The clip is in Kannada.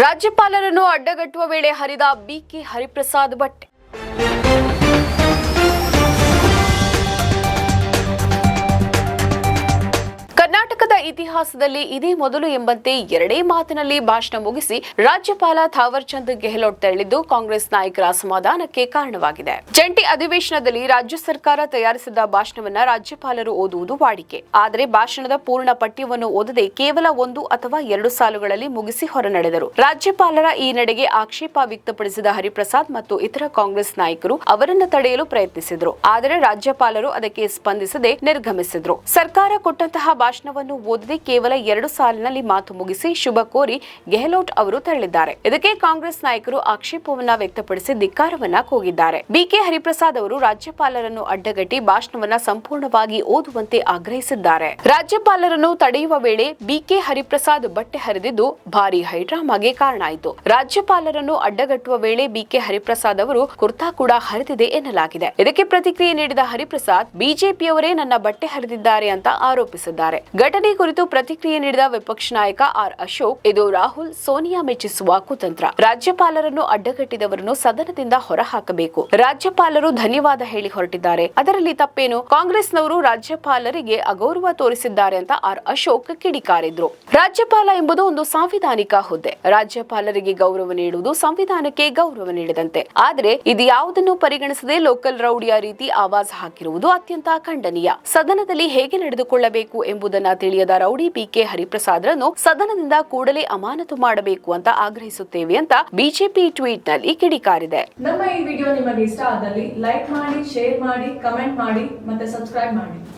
ರಾಜ್ಯಪಾಲರನ್ನು ಅಡ್ಡಗಟ್ಟುವ ವೇಳೆ ಹರಿದ ಬಿಕೆ ಹರಿಪ್ರಸಾದ್ ಬಟ್ಟೆ. ಕರ್ನಾಟಕದ ಇತಿಹಾಸದಲ್ಲಿ ಇದೇ ಮೊದಲು ಎಂಬಂತೆ ಎರಡೇ ಮಾತಿನಲ್ಲಿ ಭಾಷಣ ಮುಗಿಸಿ ರಾಜ್ಯಪಾಲ ಥಾವರ್ ಚಂದ್ ಗೆಹ್ಲೋಟ್ ತೆರಳಿದ್ದು ಕಾಂಗ್ರೆಸ್ ನಾಯಕರ ಅಸಮಾಧಾನಕ್ಕೆ ಕಾರಣವಾಗಿದೆ. ಜಂಟಿ ಅಧಿವೇಶನದಲ್ಲಿ ರಾಜ್ಯ ಸರ್ಕಾರ ತಯಾರಿಸಿದ ಭಾಷಣವನ್ನ ರಾಜ್ಯಪಾಲರು ಓದುವುದು ವಾಡಿಕೆ. ಆದರೆ ಭಾಷಣದ ಪೂರ್ಣ ಪಠ್ಯವನ್ನು ಓದದೆ ಕೇವಲ 1 ಅಥವಾ 2 ಸಾಲುಗಳಲ್ಲಿ ಮುಗಿಸಿ ಹೊರನಡೆದರು. ರಾಜ್ಯಪಾಲರ ಈ ನಡೆಗೆ ಆಕ್ಷೇಪ ವ್ಯಕ್ತಪಡಿಸಿದ ಹರಿಪ್ರಸಾದ್ ಮತ್ತು ಇತರ ಕಾಂಗ್ರೆಸ್ ನಾಯಕರು ಅವರನ್ನು ತಡೆಯಲು ಪ್ರಯತ್ನಿಸಿದರು. ಆದರೆ ರಾಜ್ಯಪಾಲರು ಅದಕ್ಕೆ ಸ್ಪಂದಿಸದೆ ನಿರ್ಗಮಿಸಿದರು. ಸರ್ಕಾರ ಕೊಟ್ಟಂತಹ ಭಾಷಣವನ್ನು ಓದದೆ ಕೇವಲ 2 ಸಾಲಿನಲ್ಲಿ ಮಾತು ಮುಗಿಸಿ ಶುಭ ಕೋರಿ ಗೆಹ್ಲೋಟ್ ಅವರು ತೆರಳಿದ್ದಾರೆ. ಇದಕ್ಕೆ ಕಾಂಗ್ರೆಸ್ ನಾಯಕರು ಆಕ್ಷೇಪವನ್ನ ವ್ಯಕ್ತಪಡಿಸಿ ಧಿಕ್ಕಾರವನ್ನ ಕೂಗಿದ್ದಾರೆ. ಬಿಕೆ ಹರಿಪ್ರಸಾದ್ ಅವರು ರಾಜ್ಯಪಾಲರನ್ನು ಅಡ್ಡಗಟ್ಟಿ ಭಾಷಣವನ್ನ ಸಂಪೂರ್ಣವಾಗಿ ಓದುವಂತೆ ಆಗ್ರಹಿಸಿದ್ದಾರೆ. ರಾಜ್ಯಪಾಲರನ್ನು ತಡೆಯುವ ವೇಳೆ ಬಿಕೆ ಹರಿಪ್ರಸಾದ್ ಬಟ್ಟೆ ಹರಿದಿದ್ದು ಭಾರಿ ಹೈಡ್ರಾಮಾಗೆ ಕಾರಣ ಆಯಿತು. ರಾಜ್ಯಪಾಲರನ್ನು ಅಡ್ಡಗಟ್ಟುವ ವೇಳೆ ಬಿಕೆ ಹರಿಪ್ರಸಾದ್ ಅವರು ಕುರ್ತಾ ಕೂಡ ಹರಿದಿದೆ ಎನ್ನಲಾಗಿದೆ. ಇದಕ್ಕೆ ಪ್ರತಿಕ್ರಿಯೆ ನೀಡಿದ ಹರಿಪ್ರಸಾದ್ ಬಿಜೆಪಿಯವರೇ ನನ್ನ ಬಟ್ಟೆ ಹರಿದಿದ್ದಾರೆ ಅಂತ ಆರೋಪಿಸಿದ್ದಾರೆ. ಘಟನೆ ಕುರಿತು ಪ್ರತಿಕ್ರಿಯೆ ನೀಡಿದ ವಿಪಕ್ಷ ನಾಯಕ ಆರ್ ಅಶೋಕ್, ಇದು ರಾಹುಲ್ ಸೋನಿಯಾ ಮೆಚ್ಚಿಸುವ ಕುತಂತ್ರ. ರಾಜ್ಯಪಾಲರನ್ನು ಅಡ್ಡಗಟ್ಟಿದವರನ್ನು ಸದನದಿಂದ ಹೊರಹಾಕಬೇಕು. ರಾಜ್ಯಪಾಲರು ಧನ್ಯವಾದ ಹೇಳಿ ಹೊರಟಿದ್ದಾರೆ, ಅದರಲ್ಲಿ ತಪ್ಪೇನು? ಕಾಂಗ್ರೆಸ್ನವರು ರಾಜ್ಯಪಾಲರಿಗೆ ಅಗೌರವ ತೋರಿಸಿದ್ದಾರೆ ಅಂತ ಆರ್ ಅಶೋಕ್ ಕಿಡಿಕಾರಿದ್ರು. ರಾಜ್ಯಪಾಲ ಎಂಬುದು ಒಂದು ಸಾಂವಿಧಾನಿಕ ಹುದ್ದೆ. ರಾಜ್ಯಪಾಲರಿಗೆ ಗೌರವ ನೀಡುವುದು ಸಂವಿಧಾನಕ್ಕೆ ಗೌರವ ನೀಡಿದಂತೆ. ಆದರೆ ಇದು ಯಾವುದನ್ನು ಪರಿಗಣಿಸದೆ ಲೋಕಲ್ ರೌಡಿಯ ರೀತಿ ಆವಾಜ್ ಹಾಕಿರುವುದು ಅತ್ಯಂತ ಖಂಡನೀಯ. ಸದನದಲ್ಲಿ ಹೇಗೆ ನಡೆದುಕೊಳ್ಳಬೇಕು ಎಂಬುದನ್ನ ತಿಳಿಯದ ರೌಡಿ ಬಿಕೆ ಹರಿಪ್ರಸಾದ್ರನ್ನು ಸದನದಿಂದ ಕೂಡಲೇ ಅಮಾನತು ಮಾಡಬೇಕು ಅಂತ ಆಗ್ರಹಿಸುತ್ತೇವೆ ಅಂತ ಬಿಜೆಪಿ ಟ್ವೀಟ್ ನಲ್ಲಿ ಕಿಡಿಕಾರಿದೆ. ನಮ್ಮ ಈ ವಿಡಿಯೋ ನಿಮಗೆ ಇಷ್ಟ ಆದಲ್ಲಿ ಲೈಕ್ ಮಾಡಿ, ಶೇರ್ ಮಾಡಿ, ಕಮೆಂಟ್ ಮಾಡಿ ಮತ್ತೆ ಸಬ್ಸ್ಕ್ರೈಬ್ ಮಾಡಿ.